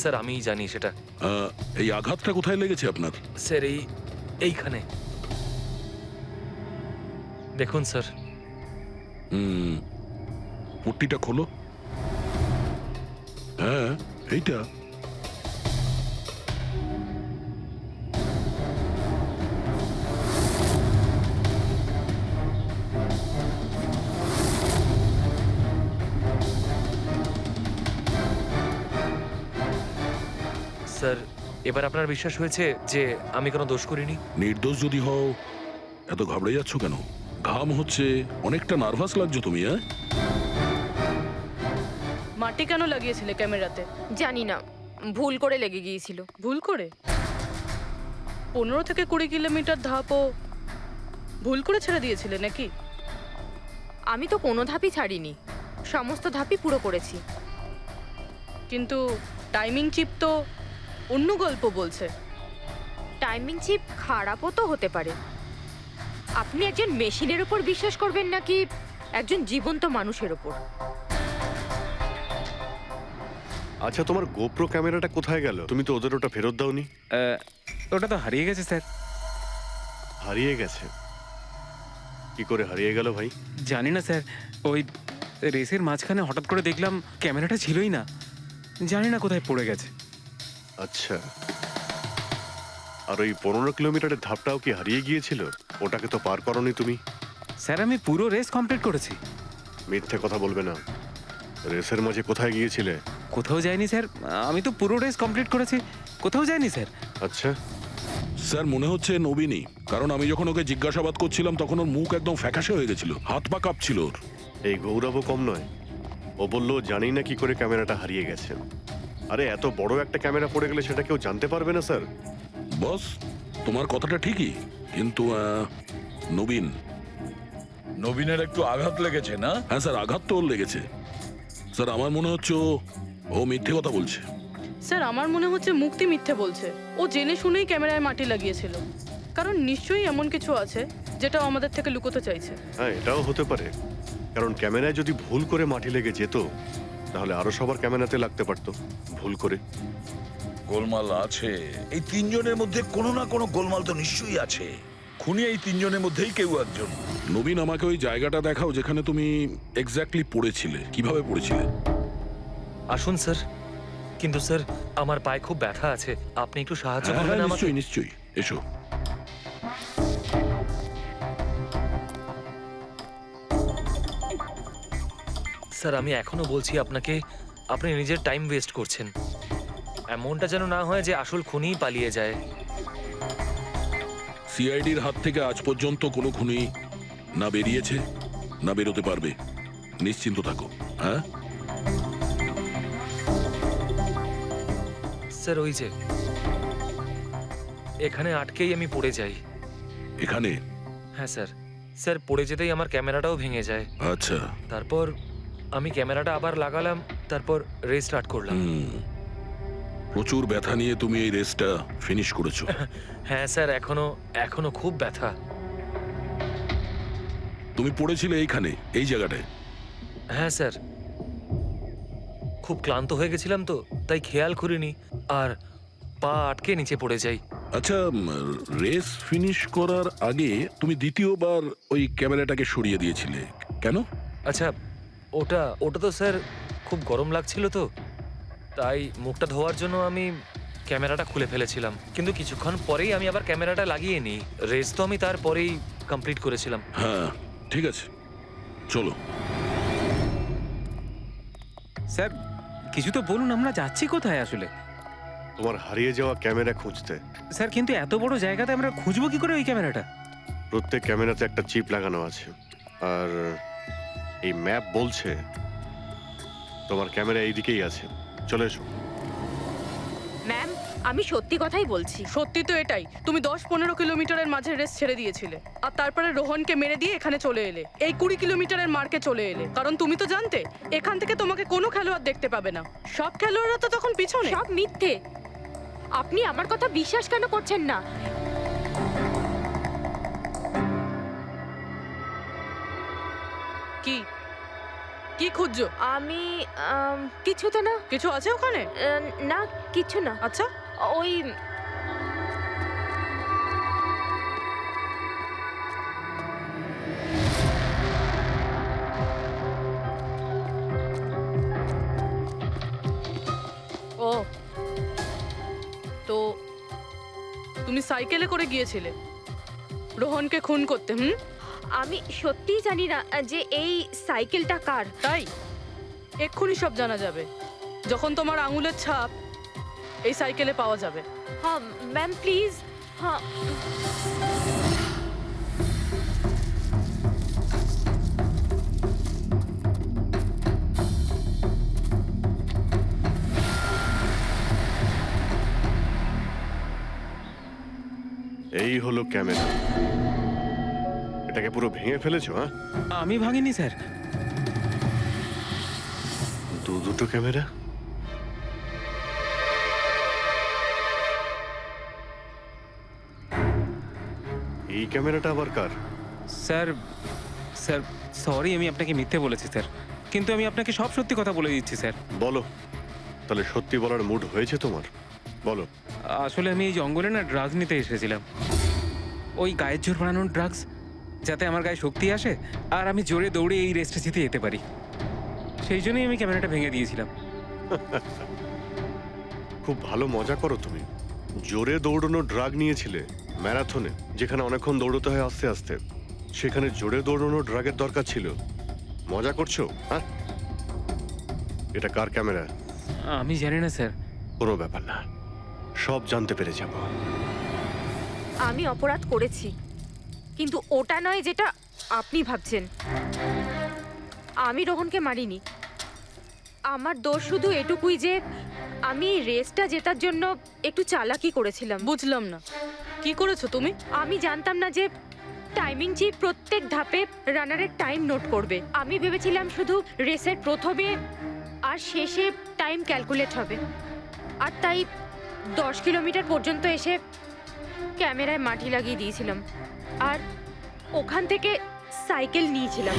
স্যার আমিই জানি সেটা। এই আঘাতটা কোথায় লেগেছে আপনার? স্যার এইখানে দেখুন স্যার। পট্টিটা খোলো। হ্যাঁ, এইটা। স্যার এবার আপনার বিশ্বাস হয়েছে যে আমি কোনো দোষ করিনি? নির্দোষ যদি হও এত ঘাবড়ে যাচ্ছ কেন? ঘাম হচ্ছে, অনেকটা নার্ভাস লাগছো তুমি। হ্যাঁ, মাটি কেন লাগিয়েছিলে ক্যামেরাতে? জানি না, ভুল করে লেগে গিয়েছিল। ভুল করে? 15 থেকে 20 কিলোমিটার ধাপও ভুল করে ছেড়ে দিয়েছিলে নাকি? আমি তো কোনো ধাপই ছাড়িনি, সমস্ত ধাপই পুরো করেছি। কিন্তু টাইমিং চিপ তো অন্য গল্প বলছে। টাইমিং চিপ খারাপও তো হতে পারে। আপনি একজন মেশিনের উপর বিশ্বাস করবেন নাকি একজন জীবন্ত মানুষের উপর? আচ্ছা, তোমার গোপ্রো ক্যামেরাটা কোথায় গেল? তুমি তো ওদের ওটা ফেরত দাওনি। ওটা তো হারিয়ে গেছে স্যার। হারিয়ে গেছে? কি করে হারিয়ে গেল ভাই? জানি না স্যার, ওই রেসের মাঝখানে হঠাৎ করে দেখলাম ক্যামেরাটা ছিলই না, জানি না কোথায় পড়ে গেছে। আচ্ছা, আর ওই 15 কিলোমিটারের ধাপটাও কি হারিয়ে গিয়েছিল? ওটাকে তো পার করনি তুমি। স্যার আমি পুরো রেস কমপ্লিট করেছি। মিথ্যে কথা বলবে না। রেসের মাঝে কোথায় গিয়েছিলে? কোথাও যাইনি স্যার, আমি তো পুরো রেস কমপ্লিট করেছি, কোথাও যাইনি স্যার। আচ্ছা, স্যার মনে হচ্ছে নবীনই, কারণ আমি যখন ওকে জিজ্ঞাসাবাদ করছিলাম তখন ওর মুখ একদম ফ্যাকাশে হয়ে গেছিল, হাত পা কাঁপছিল ওর। এই গৌরবও কম নয়। ও বললো জানি না কি করে ক্যামেরাটা হারিয়ে গেছে। আরে এত বড় একটা ক্যামেরা পড়ে গেলে সেটা কেউ জানতে পারবে না স্যার। বস, তোমার কথাটা ঠিকই, কিন্তু নবীনের একটু আঘাত লেগেছে না? হ্যাঁ স্যার, আঘাত তো ওর লেগেছে। স্যার আমার মনে হচ্ছে ও মিথ্যে কথা বলছে। স্যার আমার মনে হচ্ছে মুক্তি মিথ্যে বলছে। ও জেনে শুনেই ক্যামেরায় মাটি লাগিয়েছিল, কারণ নিশ্চয়ই এমন কিছু আছে যেটা ও আমাদের থেকে লুকোতে চাইছে। হ্যাঁ, এটাও হতে পারে, কারণ ক্যামেরায় যদি ভুল করে মাটি লেগে যেত তাহলে আরো সবার ক্যামেরাতে লাগতে পারতো ভুল করে। গোলমাল আছে এই তিনজনের মধ্যে, কোনো না কোনো গোলমাল তো নিশ্চয়ই আছে। খুনি এই তিনজনের মধ্যেই কেউ একজন। নবীন, আমাকে ওই জায়গাটা দেখাও যেখানে তুমি এক্স্যাক্টলি পড়েছিলে, কিভাবে পড়েছিলে। আসুন স্যার, কিন্তু স্যার আমার পায়ে খুব ব্যথা আছে, আপনি একটু সাহায্য করবেন আমাকে? নিশ্চয়ই নিশ্চয়ই, এসো। স্যার আমি এখনো বলছি আপনাকে, আপনি নিজের টাইম ওয়েস্ট করছেন। এমনটা যেন না হয় যে আসল খুনিই পালিয়ে যায়। সিআইডির হাত থেকে আজ পর্যন্ত কোনো খুনি না বেরিয়েছে না বেরোতে পারবে, নিশ্চিন্ত থাকো। হ্যাঁ, স্যার ওই যে এখানে আটকেই আমি পড়ে যাই। এখানে? হ্যাঁ স্যার, স্যার পড়ে যেতেই আমার ক্যামেরাটাও ভেঙে যায়। আচ্ছা। তারপর আমি ক্যামেরাটা আবার লাগালাম, তারপর রেস স্টার্ট করলাম। প্রচুর ব্যথা নিয়ে তুমি এই রেসটা ফিনিশ করেছো। হ্যাঁ স্যার, এখনো খুব ব্যথা। তুমি পড়েছিলে এইখানে, এই জায়গাটায়? হ্যাঁ স্যার, খুব ক্লান্ত হয়ে গেছিলাম তো, তাই খেয়াল করিনি আর পা আটকে নিচে পড়ে যাই। আচ্ছা, রেস ফিনিশ করার আগে তুমি দ্বিতীয়বার ওই ক্যামেরাটাকে সরিয়ে দিয়েছিলে কেন? আচ্ছা, ওটা তো স্যার খুব গরম লাগছিল তো, তাই মুখটা ধোয়ার জন্য আমি ক্যামেরাটা খুলে ফেলেছিলাম। কিন্তু কিছুক্ষণ পরেই আমি আবার ক্যামেরাটা লাগিয়ে নিই। রেস তো আমি তারপরেই কমপ্লিট করেছিলাম। হ্যাঁ ঠিক আছে, চলো। স্যার কিছু তো বলুন, আমরা যাচ্ছি কোথায় আসলে? তোমার হারিয়ে যাওয়া ক্যামেরা খুঁজতে। স্যার কিন্তু এত বড় জায়গাতে আমরা খুঁজবো কি করে ওই ক্যামেরাটা? প্রত্যেক ক্যামেরাতে একটা চিপ লাগানো আছে, আর এই ম্যাপ বলছে তোমার ক্যামেরা এইদিকেই আছে। চলে এসো। ম্যাম, আমি সত্যি কথাই বলছি। সত্যি তো এটাই, তুমি 10-15 কিলোমিটারের মাঝে রেস ছেড়ে দিয়েছিলে আর তারপরে রোহনকে মেরে দিয়ে এখানে চলে এলে, এই 20 কিলোমিটারের মার্কে চলে এলে। কারণ তুমি তো জানতে এখান থেকে তোমাকে কোনো খেলোয়াড় দেখতে পাবে না। সব খেলোয়াড়রা তো তখন পিছনে। সব মিথ্যে। আপনি আমার কথা বিশ্বাস কেন করছেন না? কি কি খুঁজছো? আমি কিছু তো না। কিছু আছে ওখানে? না, কিছু না। আচ্ছা, ওই ও তো তুমি সাইকেলে করে গিয়েছিলে রোহনকে খুন করতে? আমি সত্যিই জানি না যে এই সাইকেলটা কার। তাই এক্ষুনি সব জানা যাবে যখন তোমার আঙুলের ছাপ এই সাইকেলে পাওয়া যাবে। হ্যাঁ ম্যাম, প্লিজ। হ্যাঁ, এই হলো ক্যামেরা। এটাকে পুরো ভেঙে ফেলেছো? হ্যাঁ, আমি ভাঙিনি স্যার। দুটো ক্যামেরা। এই ক্যামেরাটা আবার কার? স্যার স্যার সরি, আমি আপনাকে মিথ্যে বলেছি স্যার, কিন্তু আমি আপনাকে সব সত্যি কথা বলে দিচ্ছি স্যার। বলো, তাহলে সত্যি বলার মুড হয়েছে তোমার? বলো। আসলে আমি এই জঙ্গলে না ড্রাগস নিতে এসেছিলাম, ওই গায়ের জোর বানানোর ড্রাগস, যাতে আমার গায়ে শক্তি আসে আর আমি জোরে দৌড়ে এই রেসটা জিতে যেতে পারি। সেই জন্যই আমি ক্যামেরাটা ভেঙে দিয়েছিলাম। খুব ভালো মজা করো তুমি। জোরে দৌড়ানো ড্রাগ নিয়েছিলে ম্যারাথনে, যেখানে অনেকক্ষণ দৌড়তে হয় আস্তে আস্তে। সেখানে জোরে দৌড়ানো ড্রাগের দরকার ছিল। মজা করছো? হ্যাঁ, এটা কার ক্যামেরা? আমি জানি না স্যার। কোনো ব্যাপার না, সব জানতে পেরে যাব। আমি অপরাধ করেছি, কিন্তু ওটা নয় যেটা আপনি ভাবছেন। আমি রোহনকে মারিনি। আমার দোষ শুধু এটুকুই যে আমি রেসটা জেতার জন্য একটু চালাকি করেছিলাম। বুঝলাম না, কি করেছো তুমি? আমি জানতাম না যে টাইমিং চিপ প্রত্যেক ধাপে রানারের টাইম নোট করবে। আমি ভেবেছিলাম শুধু রেসের প্রথমে আর শেষে টাইম ক্যালকুলেট হবে। আর তাই 10 কিলোমিটার পর্যন্ত এসে ক্যামেরায় মাটি লাগিয়ে দিয়েছিলাম আর ওখান থেকে সাইকেল নিয়েছিলাম।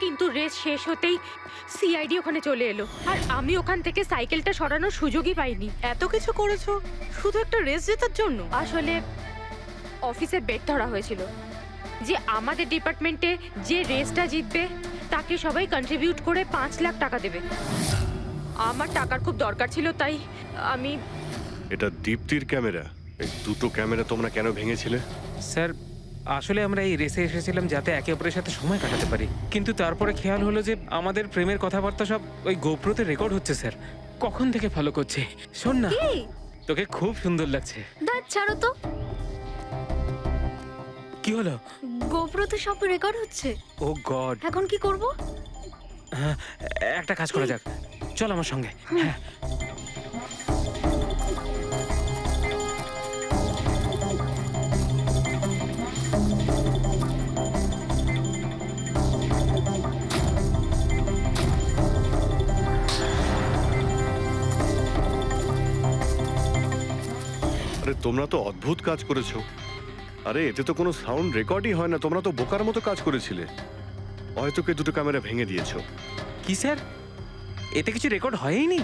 কিন্তু রেস শেষ হতেই সিআইডি ওখানে চলে এলো আর আমি ওখান থেকে সাইকেলটা সরানোর সুযোগই পাইনি। এত কিছু করেছো শুধু একটা রেস জেতার জন্য? আসলে অফিসে বেট ধরা হয়েছিল যে আমাদের ডিপার্টমেন্টে যে রেসটা জিতবে তাকে সবাই কন্ট্রিবিউট করে 5 লাখ টাকা দেবে। আমার টাকার খুব দরকার ছিল, তাই আমি এটা দীপ্তির ক্যামেরা। এই দুটো ক্যামেরা তোমরা কেন ভেঙেছিলে? স্যার আসলে আমরা এই রেসে এসেছিলাম যাতে একে অপরের সাথে সময় কাটাতে পারি, কিন্তু তারপরে খেয়াল হলো যে আমাদের প্রেমের কথাবার্তা সব ওই গোপ্রোতে রেকর্ড হচ্ছে স্যার। কখন থেকে ফলো করছে। শোন না, তোকে খুব সুন্দর লাগছে। দাঁত ছাড়ো তো। কি হলো? গোপ্রোতে সব রেকর্ড হচ্ছে। ও গড। এখন কি করব? হ্যাঁ, একটা কাজ করা যাক, চল আমার সঙ্গে। হ্যাঁ আরে তোমরা তো অদ্ভুত কাজ করেছো। আরে এতে তো কোনো সাউন্ড রেকর্ডই হয় না। তোমরা তো বোকার মতো কাজ করেছিলে। হয়তো কে দুটো ক্যামেরা ভেঙে দিয়েছো। কি স্যার, এতে কিছু রেকর্ড হয়নি?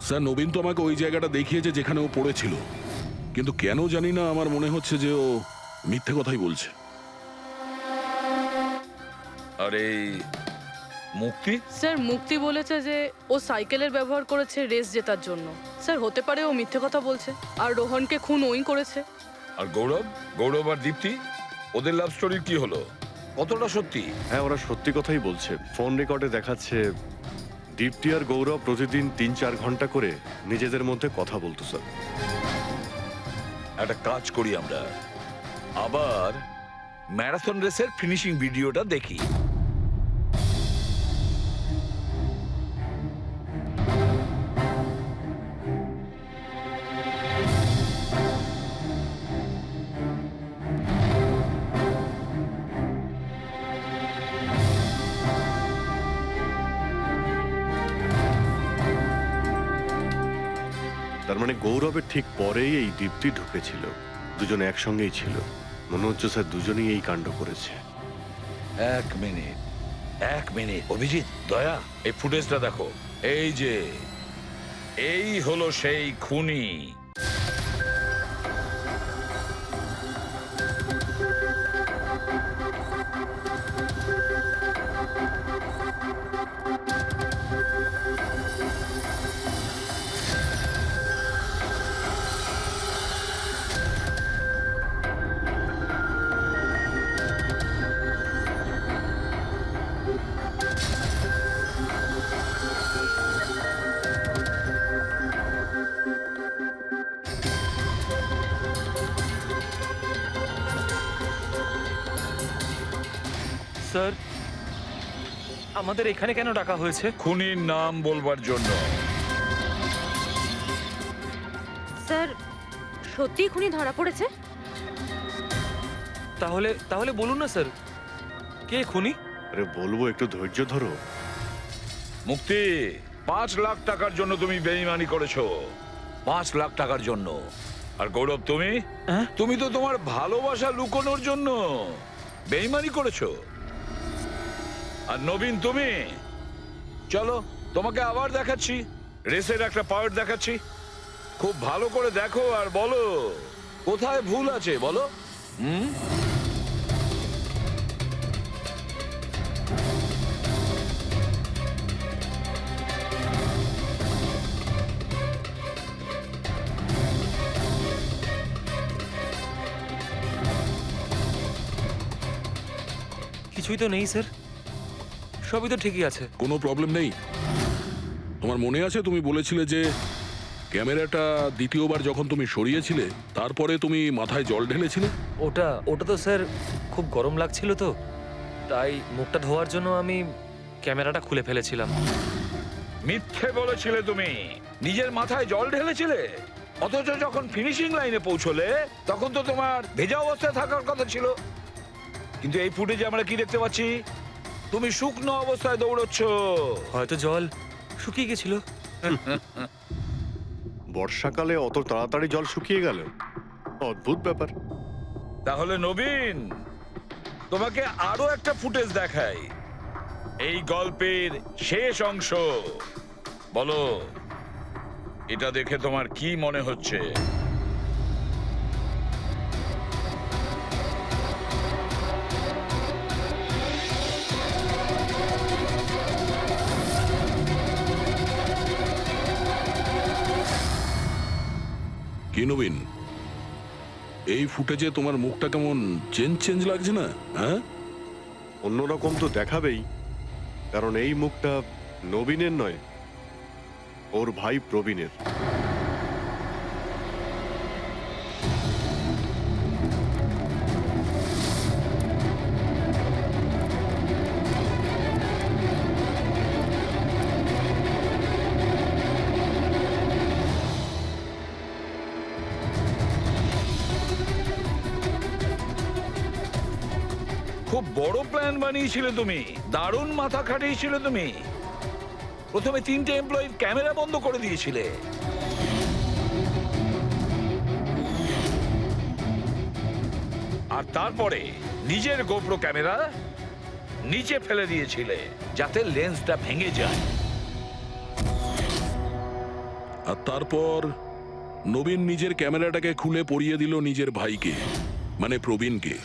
স্যার নবীন তো আমাকে ওই জায়গাটা দেখিয়েছে যেখানে ও পড়েছিল, কিন্তু কেন জানি না আমার মনে হচ্ছে যে ও মিথ্যে কথাই বলছে। আরে মুক্তি, স্যার মুক্তি বলেছে যে ও সাইকেলের ব্যবহার করেছে রেস জেতার জন্য। স্যার হতে পারে ও মিথ্যে কথা বলছে, আর রোহনকে খুন ওই করেছে। আর গৌরব আর দীপ্তি, ওদের লাভ স্টোরির কি হলো? কতটা সত্যি? হ্যাঁ, ওরা সত্যি কথাই বলছে। ফোন রেকর্ডে দেখাচ্ছে দীপ্তি আর গৌরব প্রতিদিন 3-4 ঘন্টা করে নিজেদের মধ্যে কথা বলতো স্যার। একটা কাজ করি আমরা, আবার ম্যারাথন রেসের ফিনিশিং ভিডিওটা দেখি। তার মানে গৌরবের ঠিক পরেই এই দীপ্তি ঢুকেছিল। দুজনে একসঙ্গেই ছিল। মনে হচ্ছে স্যার দুজনেই এই কাণ্ড করেছে। এক মিনিট অভিজিৎ, দয়া, এই ফুটেজটা দেখো। এই যে এই হলো সেই খুনি। স্যার আমাদের এখানে কেন ডাকা হয়েছে? খুনির নাম বলবার জন্য। স্যার সত্যি খুনি ধরা পড়েছে? তাহলে বলুন না স্যার, কে খুনি? আরে বলবো, একটু ধৈর্য ধরো। মুক্তি, 5 লাখ টাকার জন্য তুমি বেইমানি করেছো। 5 লাখ টাকার জন্য। আর গৌরব, তুমি তো তোমার ভালোবাসা লুকোনোর জন্য বেইমানি করেছো। আর নবীন, তুমি চলো তোমাকে আবার দেখাচ্ছি, রেসের একটা পার্ট দেখাচ্ছি। খুব ভালো করে দেখো আর বলো কোথায় ভুল আছে, বলো। কিছুই তো নেই স্যার, সবই তো ঠিকই আছে। কোনো প্রবলেম নেই। তোমার মনে আছে তুমি বলেছিলে যে ক্যামেরাটা দ্বিতীয়বার যখন তুমি সরিয়েছিলে তারপরে তুমি মাথায় জল ঢেলেছিলে? ওটা তো স্যার খুব গরম লাগছিল, তো তাই মুখটা ধোয়ার জন্য আমি ক্যামেরাটা খুলে ফেলেছিলাম। মিথ্যে বলেছিলে তুমি, নিজের মাথায় জল ঢেলেছিলে। অথচ যখন ফিনিশিং লাইনে পৌঁছলে তখন তো তোমার ভেজা অবস্থায় থাকার কথা ছিল। কিন্তু এই ফুটেজে আমরা কি দেখতে পাচ্ছি? তুমি শুকনো অবস্থায় দৌড়চ্ছ। হয়তো জল শুকিয়ে গেছিল। বর্ষাকালে অত তাড়াতাড়ি জল শুকিয়ে গেল? অদ্ভুত ব্যাপার। তাহলে নবীন, তোমাকে আরো একটা ফুটেজ দেখাই, এই গল্পের শেষ অংশ। বলো, এটা দেখে তোমার কি মনে হচ্ছে? কি নবীন, এই ফুটেজে তোমার মুখটা কেমন চেঞ্জ চেঞ্জ লাগছে না? হ্যাঁ, অন্যরকম তো দেখাবেই, কারণ এই মুখটা নবীনের নয়, ওর ভাই প্রবীণের। খুব বড় প্ল্যান বানিয়েছিলে তুমি, দারুণ মাথা খাটিয়েছিলে তুমি। প্রথমে 3টে এমপ্লয়ির ক্যামেরা বন্ধ করে দিয়েছিলে, আর তারপরে নিজের গোপ্রো ক্যামেরা নিচে ফেলে দিয়েছিলে যাতে লেন্সটা ভেঙে যায়। আর তারপর নবীন নিজের ক্যামেরাটাকে খুলে পরিয়ে দিল নিজের ভাইকে, মানে প্রবীণকে।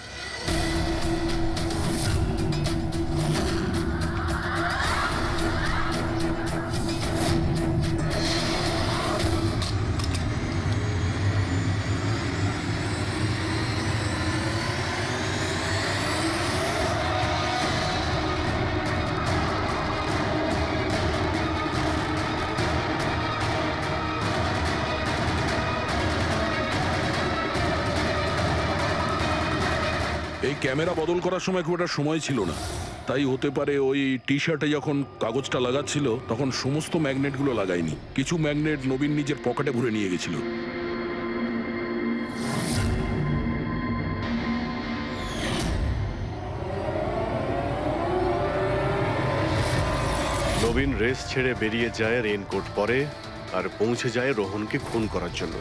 এই ক্যামেরা বদল করার সময় খুব একটা সময় ছিল না, তাই হতে পারে ওই টি শার্টে যখন কাগজটা লাগাচ্ছিল তখন সমস্ত ম্যাগনেটগুলো লাগায়নি, কিছু ম্যাগনেট নবীন নিজের পকেটে ভরে নিয়ে গেছিল। নবীন রেস ছেড়ে বেরিয়ে যায় রেইনকোট পরে আর পৌঁছে যায় রোহনকে খুন করার জন্য।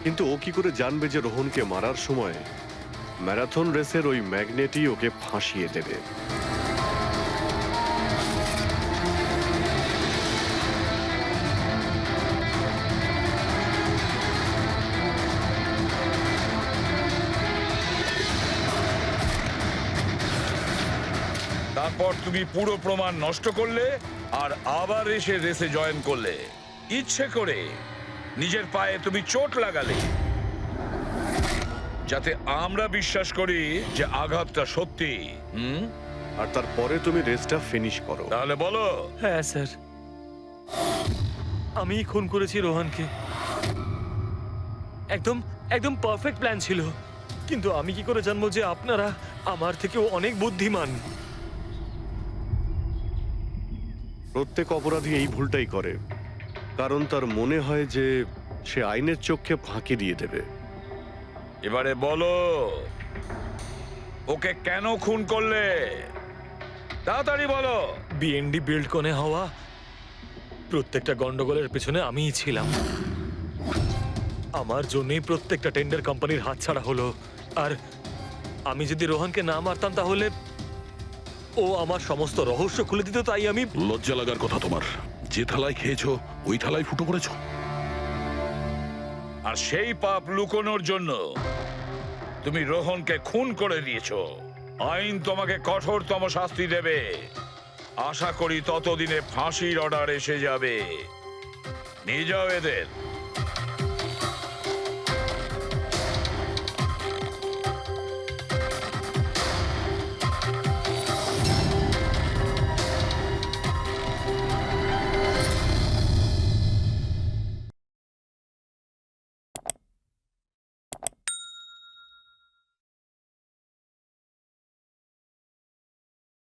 কিন্তু ও কি করে জানবে যে রোহনকে মারার সময় ম্যারাথন রেসের ওই ম্যাগনেটই ওকে ফাঁসিয়ে দেবে? তারপর তুমি পুরো প্রমাণ নষ্ট করলে আর আবার এসে রেসে জয়েন করলে। ইচ্ছে করে নিজের পায়ে তুমি চোট লাগালে যাতে আমরা বিশ্বাস করি যে আঘাতটা সত্যি। আর তারপরে তুমি রেসটা ফিনিশ করো। তাহলে বলো। হ্যাঁ স্যার, আমি খুন করেছি রোহনকে। একদম একদম পারফেক্ট প্ল্যান ছিল, কিন্তু আমি কি করে জানবো যে আপনারা আমার থেকেও অনেক বুদ্ধিমান? প্রত্যেক অপরাধী এই ভুলটাই করে, কারণ তার মনে হয় যে সে আইনের চোখে ফাঁকি দিয়ে দেবে। এবারে বলো, ওকে কেন খুন করলে? তাড়াতাড়ি বলো। বিএনডি বিল্ডকনে হওয়া প্রত্যেকটা গন্ডগোলের পেছনে আমিই ছিলাম। আমার জন্যই প্রত্যেকটা টেন্ডার কোম্পানির হাতছাড়া হলো। আর আমি যদি রোহনকে না মারতাম তাহলে ও আমার সমস্ত রহস্য খুলে দিত। তাই আমি... লজ্জা লাগার কথা তোমার, যে থালায় খেয়েছো ওই থালায় ফুটো করেছো। আর সেই পাপ লুকোনোর জন্য তুমি রোহনকে খুন করে দিয়েছো। আইন তোমাকে কঠোরতম শাস্তি দেবে। আশা করি ততদিনে ফাঁসির অর্ডার এসে যাবে। নিয়ে যাও এদের।